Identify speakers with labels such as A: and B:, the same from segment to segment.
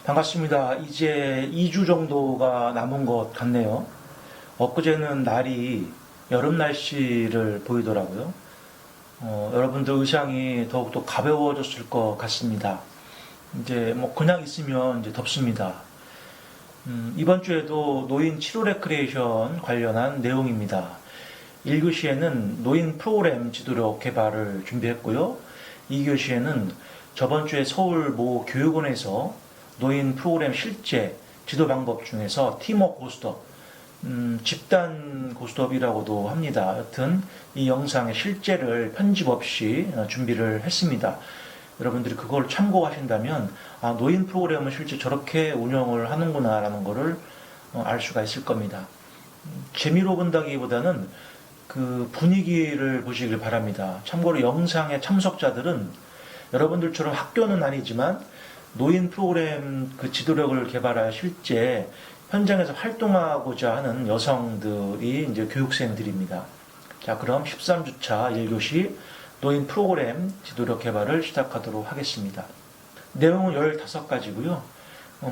A: 반갑습니다. 이제 2주 정도가 남은 것 같네요. 엊그제는 날이 여름 날씨를 보이더라고요. 여러분들 의상이 더욱더 가벼워졌을 것 같습니다. 이제 그냥 있으면 이제 덥습니다. 이번 주에도 노인 치료 레크리에이션 관련한 내용입니다. 1교시에는 노인 프로그램 지도력 개발을 준비했고요. 2교시에는 저번 주에 서울 모 교육원에서 노인 프로그램 실제 지도 방법 중에서 팀워크 고스톱, 집단 고스톱이라고도 합니다. 여튼 이 영상의 실제를 편집 없이 준비를 했습니다. 여러분들이 그걸 참고하신다면 노인 프로그램을 실제 저렇게 운영을 하는구나 라는 것을 알 수가 있을 겁니다. 재미로 본다기보다는 그 분위기를 보시길 바랍니다. 참고로 영상의 참석자들은 여러분들처럼 학교는 아니지만 노인 프로그램 그 지도력을 개발할 실제 현장에서 활동하고자 하는 여성들이 이제 교육생들입니다. 자, 그럼 13주차 1교시 노인 프로그램 지도력 개발을 시작하도록 하겠습니다. 내용은 15가지고요.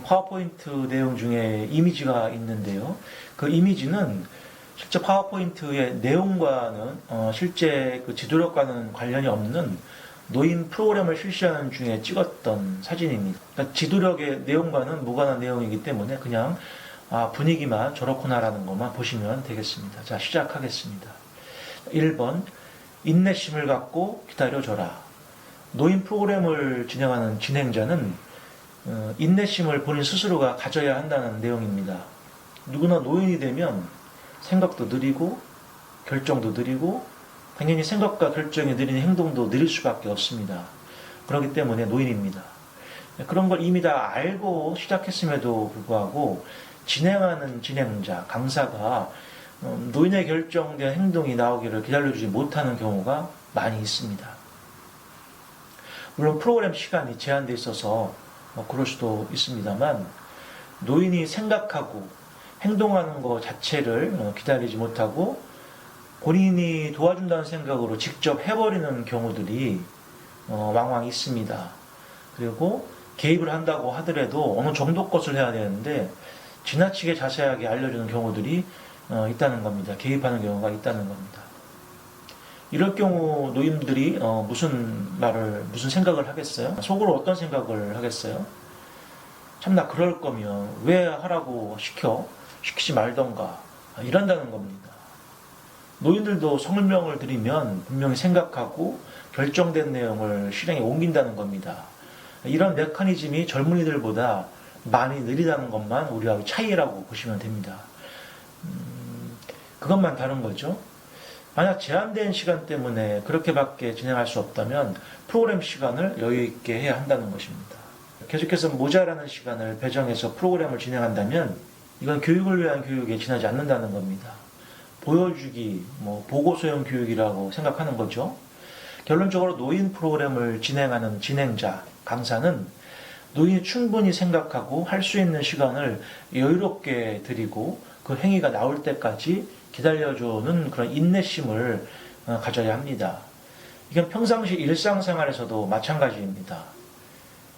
A: 파워포인트 내용 중에 이미지가 있는데요. 그 이미지는 실제 파워포인트의 내용과는 실제 그 지도력과는 관련이 없는 노인 프로그램을 실시하는 중에 찍었던 사진입니다. 그러니까 지도력의 내용과는 무관한 내용이기 때문에 그냥 분위기만 저렇구나라는 것만 보시면 되겠습니다. 자, 시작하겠습니다. 1번, 인내심을 갖고 기다려줘라. 노인 프로그램을 진행하는 진행자는 인내심을 본인 스스로가 가져야 한다는 내용입니다. 누구나 노인이 되면 생각도 느리고 결정도 느리고 당연히 생각과 결정이 느린 행동도 느릴 수밖에 없습니다. 그렇기 때문에 노인입니다. 그런 걸 이미 다 알고 시작했음에도 불구하고 진행하는 진행자, 강사가 노인의 결정된 행동이 나오기를 기다려주지 못하는 경우가 많이 있습니다. 물론 프로그램 시간이 제한되어 있어서 그럴 수도 있습니다만 노인이 생각하고 행동하는 것 자체를 기다리지 못하고 본인이 도와준다는 생각으로 직접 해버리는 경우들이 왕왕 있습니다. 그리고 개입을 한다고 하더라도 어느 정도 것을 해야 되는데 지나치게 자세하게 알려주는 경우들이 있다는 겁니다. 개입하는 경우가 있다는 겁니다. 이럴 경우 노인들이 무슨 생각을 하겠어요? 속으로 어떤 생각을 하겠어요? 참나 그럴 거면 왜 하라고 시키지 말던가 이런다는 겁니다. 노인들도 설명을 드리면 분명히 생각하고 결정된 내용을 실행에 옮긴다는 겁니다. 이런 메커니즘이 젊은이들보다 많이 느리다는 것만 우리하고 차이라고 보시면 됩니다. 그것만 다른 거죠. 만약 제한된 시간 때문에 그렇게밖에 진행할 수 없다면 프로그램 시간을 여유 있게 해야 한다는 것입니다. 계속해서 모자라는 시간을 배정해서 프로그램을 진행한다면 이건 교육을 위한 교육에 지나지 않는다는 겁니다. 보여주기, 보고소형 교육이라고 생각하는 거죠. 결론적으로 노인 프로그램을 진행하는 진행자, 강사는 노인이 충분히 생각하고 할 수 있는 시간을 여유롭게 드리고 그 행위가 나올 때까지 기다려주는 그런 인내심을 가져야 합니다. 이건 평상시 일상생활에서도 마찬가지입니다.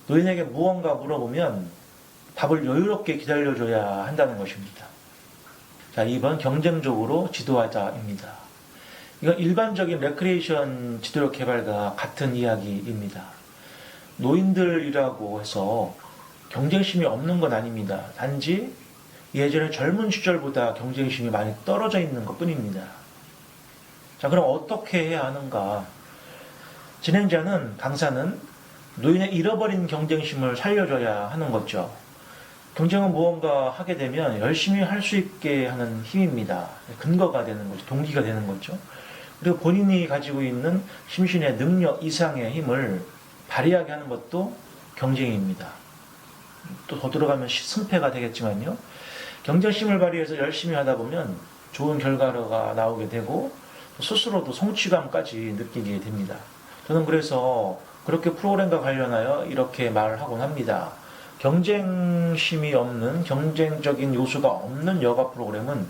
A: 노인에게 무언가 물어보면 답을 여유롭게 기다려줘야 한다는 것입니다. 자, 2번 경쟁적으로 지도하자입니다. 이건 일반적인 레크리에이션 지도력 개발과 같은 이야기입니다. 노인들이라고 해서 경쟁심이 없는 건 아닙니다. 단지 예전에 젊은 시절보다 경쟁심이 많이 떨어져 있는 것 뿐입니다. 자, 그럼 어떻게 해야 하는가? 진행자는, 강사는 노인의 잃어버린 경쟁심을 살려줘야 하는 거죠. 경쟁은 무언가 하게 되면 열심히 할 수 있게 하는 힘입니다. 근거가 되는 거죠. 동기가 되는 거죠. 그리고 본인이 가지고 있는 심신의 능력 이상의 힘을 발휘하게 하는 것도 경쟁입니다. 또 더 들어가면 승패가 되겠지만요. 경쟁심을 발휘해서 열심히 하다 보면 좋은 결과가 나오게 되고 스스로도 성취감까지 느끼게 됩니다. 저는 그래서 그렇게 프로그램과 관련하여 이렇게 말을 하곤 합니다. 경쟁심이 없는, 경쟁적인 요소가 없는 여가 프로그램은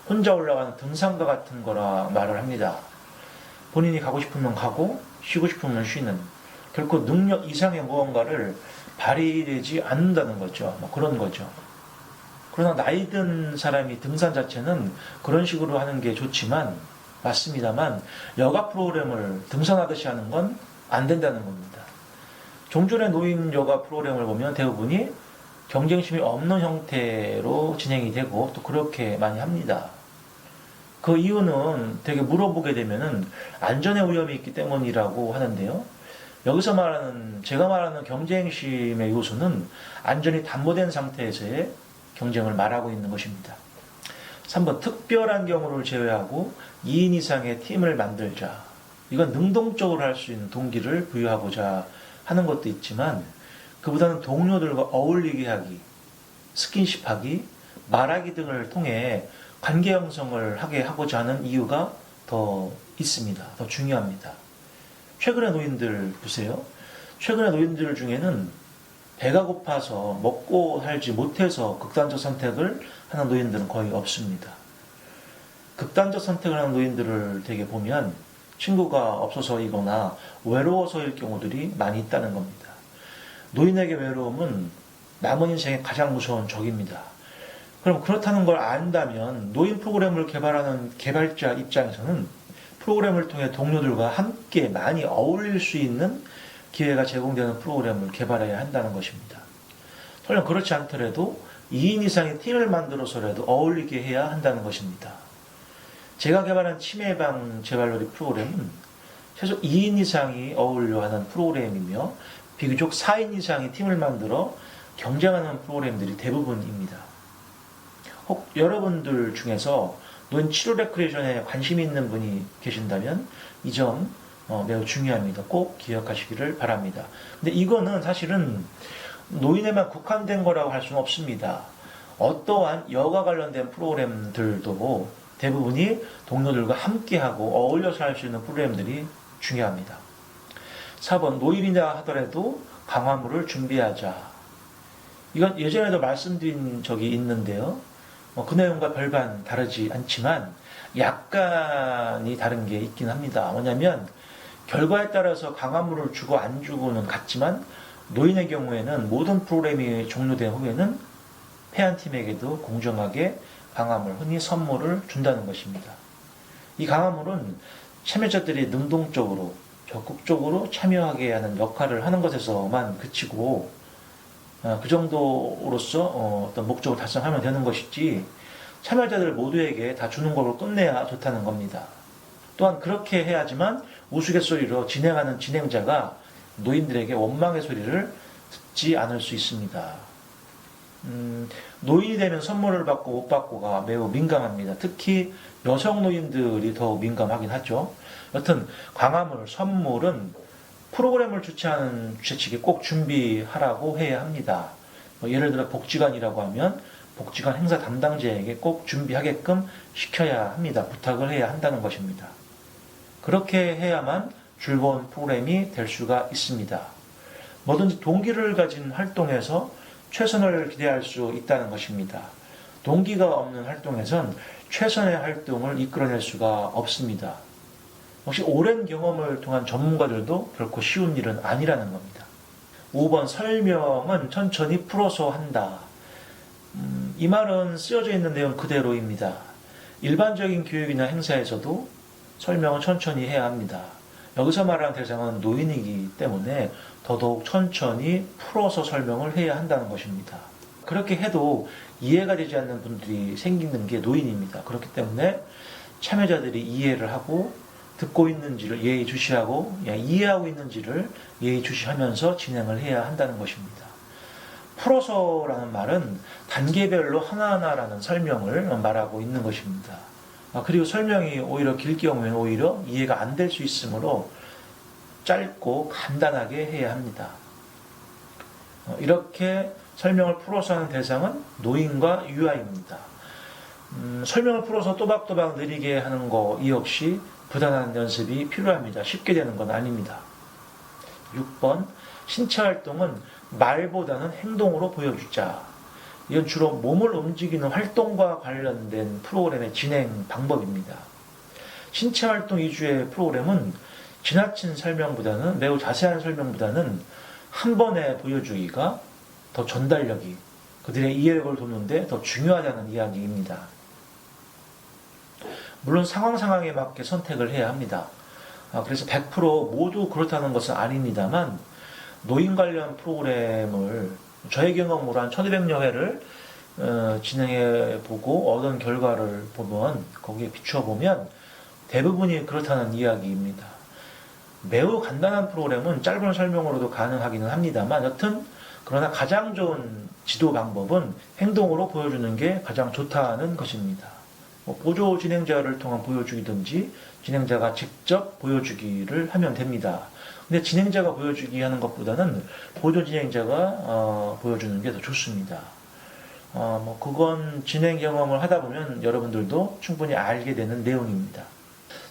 A: 혼자 올라가는 등산과 같은 거라 말을 합니다. 본인이 가고 싶으면 가고 쉬고 싶으면 쉬는, 결코 능력 이상의 무언가를 발휘되지 않는다는 거죠. 뭐 그런 거죠. 그러나 나이 든 사람이 등산 자체는 그런 식으로 하는 게 좋지만, 맞습니다만, 여가 프로그램을 등산하듯이 하는 건 안 된다는 겁니다. 종전의 노인 여가 프로그램을 보면 대부분이 경쟁심이 없는 형태로 진행이 되고 또 그렇게 많이 합니다. 그 이유는 되게 물어보게 되면은 안전의 위험이 있기 때문이라고 하는데요. 여기서 제가 말하는 경쟁심의 요소는 안전이 담보된 상태에서의 경쟁을 말하고 있는 것입니다. 3번, 특별한 경우를 제외하고 2인 이상의 팀을 만들자. 이건 능동적으로 할 수 있는 동기를 부여하고자 하는 것도 있지만, 그보다는 동료들과 어울리게 하기, 스킨십하기, 말하기 등을 통해 관계 형성을 하게 하고자 하는 이유가 더 있습니다. 더 중요합니다. 최근의 노인들 보세요. 최근의 노인들 중에는 배가 고파서 먹고 살지 못해서 극단적 선택을 하는 노인들은 거의 없습니다. 극단적 선택을 하는 노인들을 되게 보면 친구가 없어서이거나 외로워서일 경우들이 많이 있다는 겁니다. 노인에게 외로움은 남은 인생의 가장 무서운 적입니다. 그럼 그렇다는 걸 안다면 노인 프로그램을 개발하는 개발자 입장에서는 프로그램을 통해 동료들과 함께 많이 어울릴 수 있는 기회가 제공되는 프로그램을 개발해야 한다는 것입니다. 설령 그렇지 않더라도 2인 이상의 팀을 만들어서라도 어울리게 해야 한다는 것입니다. 제가 개발한 치매 예방 재발놀이 프로그램은 최소 2인 이상이 어울려 하는 프로그램이며 비교적 4인 이상의 팀을 만들어 경쟁하는 프로그램들이 대부분입니다. 혹 여러분들 중에서 노인 치료 레크레이션에 관심이 있는 분이 계신다면 이 점 매우 중요합니다. 꼭 기억하시기를 바랍니다. 근데 이거는 사실은 노인에만 국한된 거라고 할 수는 없습니다. 어떠한 여가 관련된 프로그램들도 대부분이 동료들과 함께하고 어울려서 할 수 있는 프로그램들이 중요합니다. 4번, 노인이라 하더라도 강화물을 준비하자. 이건 예전에도 말씀드린 적이 있는데요. 그 내용과 별반 다르지 않지만 약간이 다른 게 있긴 합니다. 뭐냐면 결과에 따라서 강화물을 주고 안 주고는 같지만 노인의 경우에는 모든 프로그램이 종료된 후에는 패한 팀에게도 공정하게 강화물, 흔히 선물을 준다는 것입니다. 이 강화물은 참여자들이 능동적으로 적극적으로 참여하게 하는 역할을 하는 것에서만 그치고 그 정도로서 어떤 목적을 달성하면 되는 것이지 참여자들 모두에게 다 주는 걸로 끝내야 좋다는 겁니다. 또한 그렇게 해야지만 우스갯소리로 진행하는 진행자가 노인들에게 원망의 소리를 듣지 않을 수 있습니다. 노인이 되면 선물을 받고 못 받고가 매우 민감합니다. 특히 여성 노인들이 더욱 민감하긴 하죠. 여튼 강화물, 선물은 프로그램을 주최하는 주최 측이 꼭 준비하라고 해야 합니다. 예를 들어 복지관이라고 하면 복지관 행사 담당자에게 꼭 준비하게끔 시켜야 합니다. 부탁을 해야 한다는 것입니다. 그렇게 해야만 즐거운 프로그램이 될 수가 있습니다. 뭐든지 동기를 가진 활동에서 최선을 기대할 수 있다는 것입니다. 동기가 없는 활동에선 최선의 활동을 이끌어낼 수가 없습니다. 역시 오랜 경험을 통한 전문가들도 결코 쉬운 일은 아니라는 겁니다. 5번, 설명은 천천히 풀어서 한다. 이 말은 쓰여져 있는 내용 그대로입니다. 일반적인 교육이나 행사에서도 설명은 천천히 해야 합니다. 여기서 말하는 대상은 노인이기 때문에 더더욱 천천히 풀어서 설명을 해야 한다는 것입니다. 그렇게 해도 이해가 되지 않는 분들이 생기는 게 노인입니다. 그렇기 때문에 참여자들이 이해를 하고 듣고 있는지를 예의주시하고 이해하고 있는지를 예의주시하면서 진행을 해야 한다는 것입니다. 풀어서라는 말은 단계별로 하나하나라는 설명을 말하고 있는 것입니다. 그리고 설명이 오히려 길 경우에는 오히려 이해가 안 될 수 있으므로 짧고 간단하게 해야 합니다. 이렇게 설명을 풀어서 하는 대상은 노인과 유아입니다. 설명을 풀어서 또박또박 느리게 하는 거 이 역시 부단한 연습이 필요합니다. 쉽게 되는 건 아닙니다. 6번, 신체 활동은 말보다는 행동으로 보여주자. 이건 주로 몸을 움직이는 활동과 관련된 프로그램의 진행 방법입니다. 신체 활동 위주의 프로그램은 지나친 설명보다는, 매우 자세한 설명보다는 한 번에 보여주기가 더 전달력이, 그들의 이해력을 돕는데 더 중요하다는 이야기입니다. 물론 상황에 맞게 선택을 해야 합니다. 그래서 100% 모두 그렇다는 것은 아닙니다만, 노인 관련 프로그램을 저의 경험으로 한 1200여 회를 진행해보고 얻은 결과를 보면, 거기에 비추어보면 대부분이 그렇다는 이야기입니다. 매우 간단한 프로그램은 짧은 설명으로도 가능하기는 합니다만, 여튼 그러나 가장 좋은 지도 방법은 행동으로 보여주는 게 가장 좋다는 것입니다. 보조 진행자를 통한 보여주기든지 진행자가 직접 보여주기를 하면 됩니다. 근데 진행자가 보여주기 하는 것보다는 보조 진행자가 보여주는 게 더 좋습니다. 그건 진행 경험을 하다 보면 여러분들도 충분히 알게 되는 내용입니다.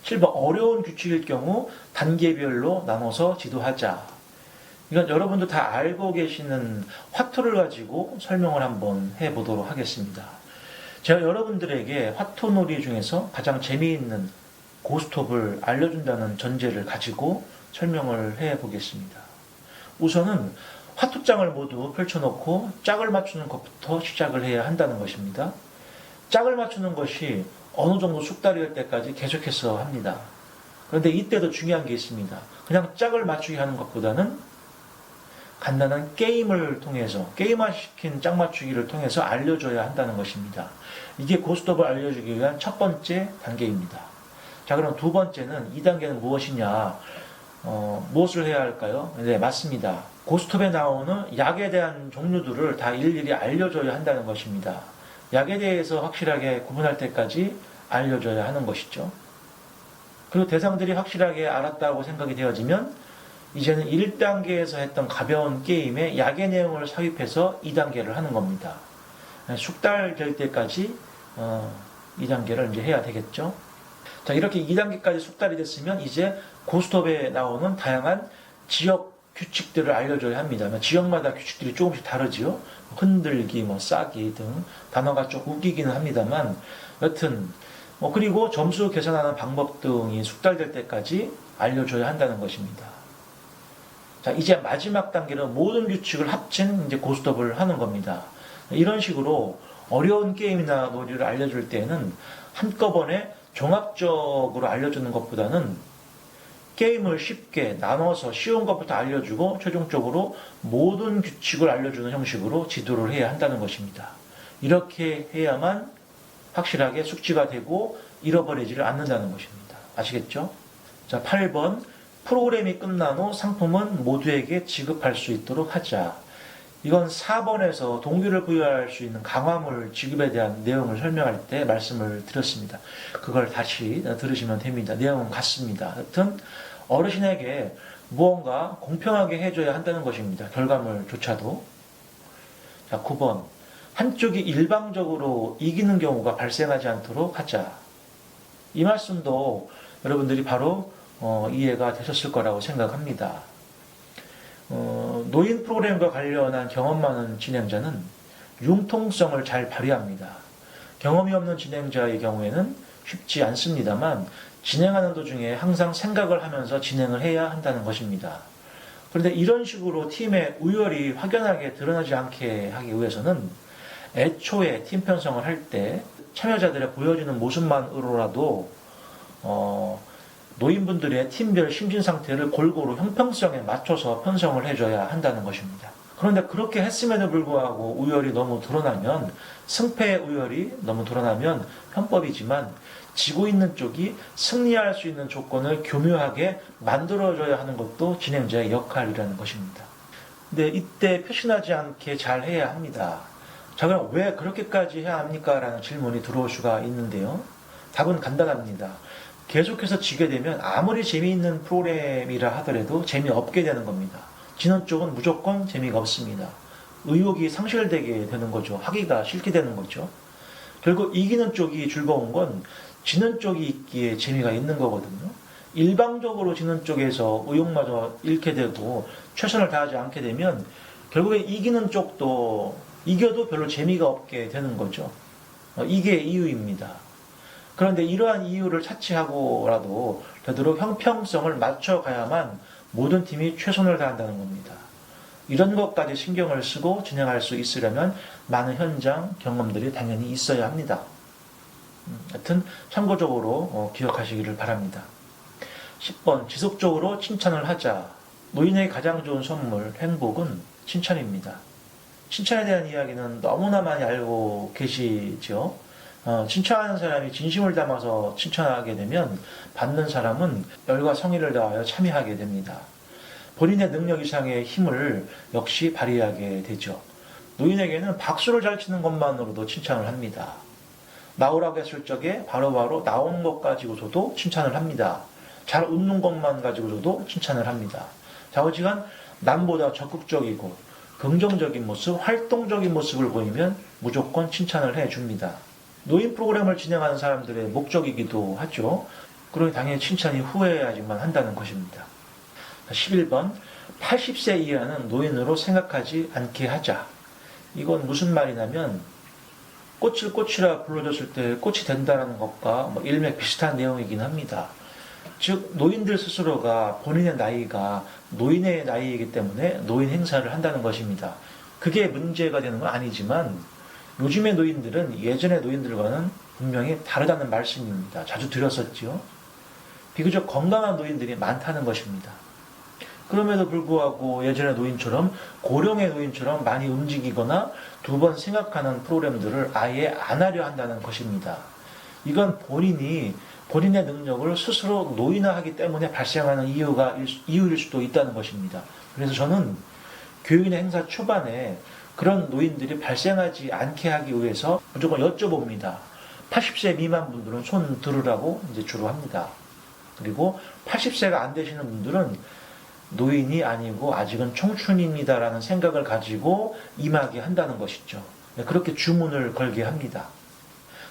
A: 7번, 어려운 규칙일 경우 단계별로 나눠서 지도하자. 이건 여러분도 다 알고 계시는 화투를 가지고 설명을 한번 해보도록 하겠습니다. 제가 여러분들에게 화투놀이 중에서 가장 재미있는 고스톱을 알려준다는 전제를 가지고 설명을 해보겠습니다. 우선은 화투장을 모두 펼쳐놓고 짝을 맞추는 것부터 시작을 해야 한다는 것입니다. 짝을 맞추는 것이 어느 정도 숙달될 때까지 계속해서 합니다. 그런데 이때도 중요한 게 있습니다. 그냥 짝을 맞추기 하는 것보다는 간단한 게임을 통해서, 게임화시킨 짝 맞추기를 통해서 알려줘야 한다는 것입니다. 이게 고스톱을 알려주기 위한 첫 번째 단계입니다. 자, 그럼 두 번째는, 이 단계는 무엇이냐? 무엇을 해야 할까요? 네, 맞습니다. 고스톱에 나오는 약에 대한 종류들을 다 일일이 알려줘야 한다는 것입니다. 약에 대해서 확실하게 구분할 때까지 알려줘야 하는 것이죠. 그리고 대상들이 확실하게 알았다고 생각이 되어지면 이제는 1단계에서 했던 가벼운 게임에 약의 내용을 삽입해서 2단계를 하는 겁니다. 숙달될 때까지 2단계를 이제 해야 되겠죠. 자, 이렇게 2단계까지 숙달이 됐으면 이제 고스톱에 나오는 다양한 지역 규칙들을 알려줘야 합니다. 지역마다 규칙들이 조금씩 다르지요. 흔들기, 싸기 등 단어가 좀 웃기기는 합니다만, 여튼 그리고 점수 계산하는 방법 등이 숙달될 때까지 알려줘야 한다는 것입니다. 자, 이제 마지막 단계는 모든 규칙을 합친 이제 고스톱을 하는 겁니다. 이런 식으로 어려운 게임이나 놀이를 알려줄 때는 한꺼번에 종합적으로 알려주는 것보다는 게임을 쉽게 나눠서 쉬운 것부터 알려주고 최종적으로 모든 규칙을 알려주는 형식으로 지도를 해야 한다는 것입니다. 이렇게 해야만 확실하게 숙지가 되고 잃어버리지를 않는다는 것입니다. 아시겠죠? 자, 8번, 프로그램이 끝난 후 상품은 모두에게 지급할 수 있도록 하자. 이건 4번에서 동기를 부여할 수 있는 강화물 지급에 대한 내용을 설명할 때 말씀을 드렸습니다. 그걸 다시 들으시면 됩니다. 내용은 같습니다. 하여튼 어르신에게 무언가 공평하게 해줘야 한다는 것입니다. 결과물조차도. 자, 9번, 한쪽이 일방적으로 이기는 경우가 발생하지 않도록 하자. 이 말씀도 여러분들이 바로 이해가 되셨을 거라고 생각합니다. 노인 프로그램과 관련한 경험 많은 진행자는 융통성을 잘 발휘합니다. 경험이 없는 진행자의 경우에는 쉽지 않습니다만 진행하는 도중에 항상 생각을 하면서 진행을 해야 한다는 것입니다. 그런데 이런 식으로 팀의 우열이 확연하게 드러나지 않게 하기 위해서는 애초에 팀 편성을 할 때 참여자들의 보여지는 모습만으로라도 노인분들의 팀별 심신 상태를 골고루 형평성에 맞춰서 편성을 해줘야 한다는 것입니다. 그런데 그렇게 했음에도 불구하고 우열이 너무 드러나면, 승패의 우열이 너무 드러나면 편법이지만 지고 있는 쪽이 승리할 수 있는 조건을 교묘하게 만들어줘야 하는 것도 진행자의 역할이라는 것입니다. 근데 이때 표시나지 않게 잘 해야 합니다. 자, 그럼 왜 그렇게까지 해야 합니까? 라는 질문이 들어올 수가 있는데요. 답은 간단합니다. 계속해서 지게 되면 아무리 재미있는 프로그램이라 하더라도 재미없게 되는 겁니다. 지는 쪽은 무조건 재미가 없습니다. 의욕이 상실되게 되는 거죠. 하기가 싫게 되는 거죠. 결국 이기는 쪽이 즐거운 건 지는 쪽이 있기에 재미가 있는 거거든요. 일방적으로 지는 쪽에서 의욕마저 잃게 되고 최선을 다하지 않게 되면 결국에 이기는 쪽도 이겨도 별로 재미가 없게 되는 거죠. 이게 이유입니다. 그런데 이러한 이유를 차치하고라도 되도록 형평성을 맞춰가야만 모든 팀이 최선을 다한다는 겁니다. 이런 것까지 신경을 쓰고 진행할 수 있으려면 많은 현장 경험들이 당연히 있어야 합니다. 하여튼 참고적으로 기억하시기를 바랍니다. 10번 지속적으로 칭찬을 하자. 노인에게 가장 좋은 선물, 행복은 칭찬입니다. 칭찬에 대한 이야기는 너무나 많이 알고 계시죠? 칭찬하는 사람이 진심을 담아서 칭찬하게 되면 받는 사람은 열과 성의를 다하여 참여하게 됩니다. 본인의 능력 이상의 힘을 역시 발휘하게 되죠. 노인에게는 박수를 잘 치는 것만으로도 칭찬을 합니다. 나오라고 했을 적에 바로바로 나오는 것 가지고서도 칭찬을 합니다. 잘 웃는 것만 가지고서도 칭찬을 합니다. 좌우지간 남보다 적극적이고 긍정적인 모습, 활동적인 모습을 보이면 무조건 칭찬을 해줍니다. 노인 프로그램을 진행하는 사람들의 목적이기도 하죠. 그러니 당연히 칭찬이 후회해야지만 한다는 것입니다. 11번 80세 이하는 노인으로 생각하지 않게 하자. 이건 무슨 말이냐면 꽃을 꽃이라 불러줬을 때 꽃이 된다는 것과 일맥 비슷한 내용이긴 합니다. 즉 노인들 스스로가 본인의 나이가 노인의 나이이기 때문에 노인 행사를 한다는 것입니다. 그게 문제가 되는 건 아니지만 요즘의 노인들은 예전의 노인들과는 분명히 다르다는 말씀입니다. 자주 드렸었죠. 비교적 건강한 노인들이 많다는 것입니다. 그럼에도 불구하고 예전의 노인처럼 고령의 노인처럼 많이 움직이거나 두 번 생각하는 프로그램들을 아예 안 하려 한다는 것입니다. 이건 본인의 능력을 스스로 노인화하기 때문에 발생하는 이유일 수도 있다는 것입니다. 그래서 저는 교육이나 행사 초반에 그런 노인들이 발생하지 않게 하기 위해서 무조건 여쭤봅니다. 80세 미만 분들은 손 들으라고 이제 주로 합니다. 그리고 80세가 안 되시는 분들은 노인이 아니고 아직은 청춘입니다라는 생각을 가지고 임하게 한다는 것이죠. 그렇게 주문을 걸게 합니다.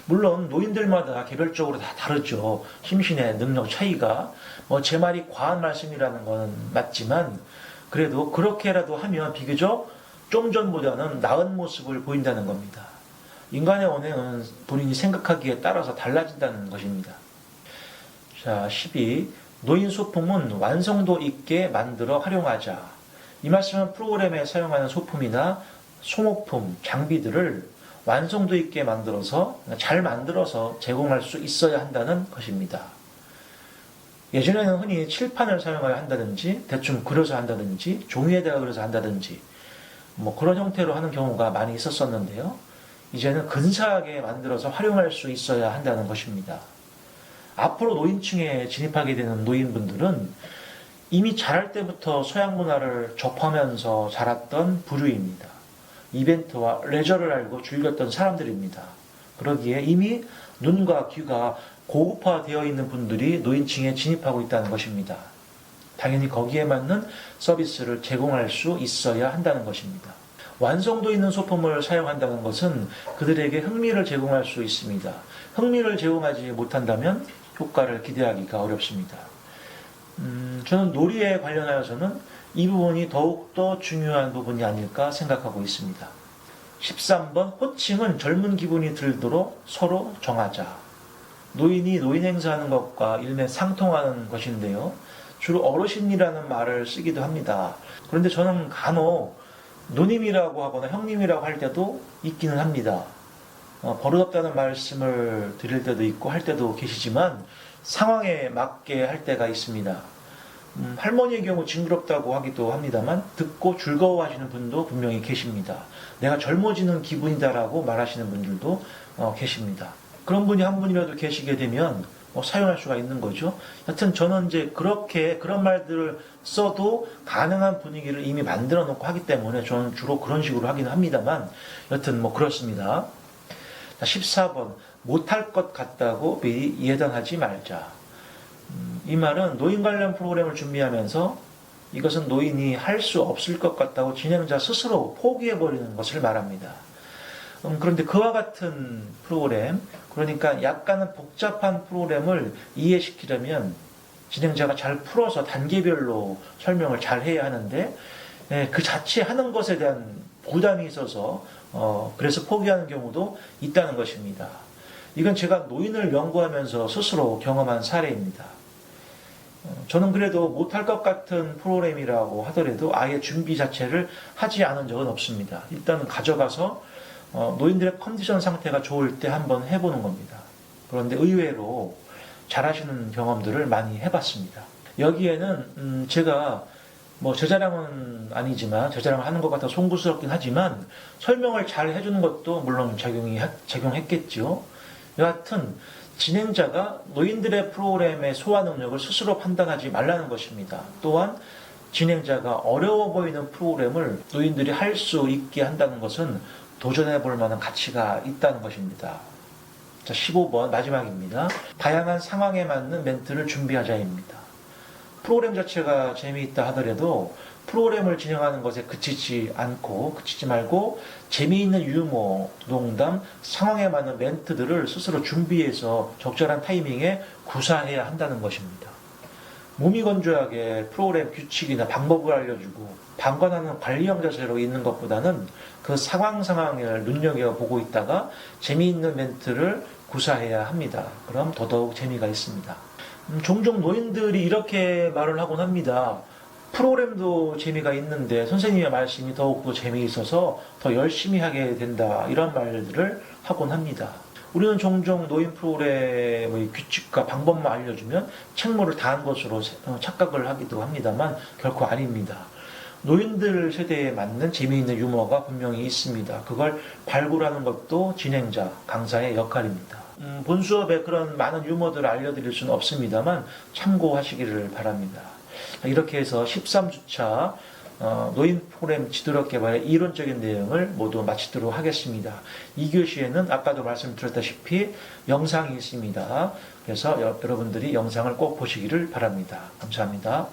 A: 물론 노인들마다 개별적으로 다 다르죠. 심신의 능력 차이가. 제 말이 과한 말씀이라는 건 맞지만 그래도 그렇게라도 하면 비교적 좀 전보다는 나은 모습을 보인다는 겁니다. 인간의 언행은 본인이 생각하기에 따라서 달라진다는 것입니다. 자, 12. 노인 소품은 완성도 있게 만들어 활용하자. 이 말씀은 프로그램에 사용하는 소품이나 소모품, 장비들을 완성도 있게 잘 만들어서 제공할 수 있어야 한다는 것입니다. 예전에는 흔히 칠판을 사용하여 한다든지 대충 그려서 한다든지 종이에다가 그려서 한다든지 그런 형태로 하는 경우가 많이 있었었는데요. 이제는 근사하게 만들어서 활용할 수 있어야 한다는 것입니다. 앞으로 노인층에 진입하게 되는 노인분들은 이미 자랄 때부터 서양 문화를 접하면서 자랐던 부류입니다. 이벤트와 레저를 알고 즐겼던 사람들입니다. 그러기에 이미 눈과 귀가 고급화되어 있는 분들이 노인층에 진입하고 있다는 것입니다. 당연히 거기에 맞는 서비스를 제공할 수 있어야 한다는 것입니다. 완성도 있는 소품을 사용한다는 것은 그들에게 흥미를 제공할 수 있습니다. 흥미를 제공하지 못한다면 효과를 기대하기가 어렵습니다. 저는 놀이에 관련하여서는 이 부분이 더욱더 중요한 부분이 아닐까 생각하고 있습니다. 13번 호칭은 젊은 기분이 들도록 서로 정하자. 노인이 노인 행사하는 것과 일맥상통하는 것인데요. 주로 어르신이라는 말을 쓰기도 합니다. 그런데 저는 간혹 누님이라고 하거나 형님이라고 할 때도 있기는 합니다. 버릇없다는 말씀을 드릴 때도 있고 할 때도 계시지만 상황에 맞게 할 때가 있습니다. 할머니의 경우 징그럽다고 하기도 합니다만 듣고 즐거워하시는 분도 분명히 계십니다. 내가 젊어지는 기분이다라고 말하시는 분들도 계십니다. 그런 분이 한 분이라도 계시게 되면 사용할 수가 있는 거죠. 여튼 저는 이제 그런 말들을 써도 가능한 분위기를 이미 만들어 놓고 하기 때문에 저는 주로 그런 식으로 하긴 합니다만 여튼 그렇습니다. 14번 못할 것 같다고 미리 예단하지 말자. 이 말은 노인 관련 프로그램을 준비하면서 이것은 노인이 할 수 없을 것 같다고 진행자 스스로 포기해버리는 것을 말합니다. 그런데 그와 같은 프로그램, 그러니까 약간은 복잡한 프로그램을 이해시키려면 진행자가 잘 풀어서 단계별로 설명을 잘 해야 하는데 그 자체 하는 것에 대한 부담이 있어서 그래서 포기하는 경우도 있다는 것입니다. 이건 제가 노인을 연구하면서 스스로 경험한 사례입니다. 저는 그래도 못할 것 같은 프로그램이라고 하더라도 아예 준비 자체를 하지 않은 적은 없습니다. 일단 가져가서 노인들의 컨디션 상태가 좋을 때 한번 해보는 겁니다. 그런데 의외로 잘하시는 경험들을 많이 해봤습니다. 여기에는 제가 제 자랑은 아니지만 제 자랑을 하는 것 같아 송구스럽긴 하지만 설명을 잘 해주는 것도 물론 작용했겠죠. 여하튼 진행자가 노인들의 프로그램의 소화 능력을 스스로 판단하지 말라는 것입니다. 또한 진행자가 어려워 보이는 프로그램을 노인들이 할 수 있게 한다는 것은 도전해 볼 만한 가치가 있다는 것입니다. 자, 15번 마지막입니다. 다양한 상황에 맞는 멘트를 준비하자입니다. 프로그램 자체가 재미있다 하더라도 프로그램을 진행하는 것에 그치지 말고 재미있는 유머, 농담, 상황에 맞는 멘트들을 스스로 준비해서 적절한 타이밍에 구사해야 한다는 것입니다. 무미건조하게 프로그램 규칙이나 방법을 알려주고 방관하는 관리형 자세로 있는 것보다는 그 상황을 눈여겨보고 있다가 재미있는 멘트를 구사해야 합니다. 그럼 더더욱 재미가 있습니다. 종종 노인들이 이렇게 말을 하곤 합니다. 프로그램도 재미가 있는데 선생님의 말씀이 더욱더 재미있어서 더 열심히 하게 된다. 이런 말들을 하곤 합니다. 우리는 종종 노인 프로그램의 규칙과 방법만 알려주면 책무를 다한 것으로 착각을 하기도 합니다만 결코 아닙니다. 노인들 세대에 맞는 재미있는 유머가 분명히 있습니다. 그걸 발굴하는 것도 진행자, 강사의 역할입니다. 본 수업에 그런 많은 유머들을 알려드릴 수는 없습니다만 참고하시기를 바랍니다. 이렇게 해서 13주차 노인 프로그램 지도력 개발의 이론적인 내용을 모두 마치도록 하겠습니다. 2교시에는 아까도 말씀드렸다시피 영상이 있습니다. 그래서 여러분들이 영상을 꼭 보시기를 바랍니다. 감사합니다.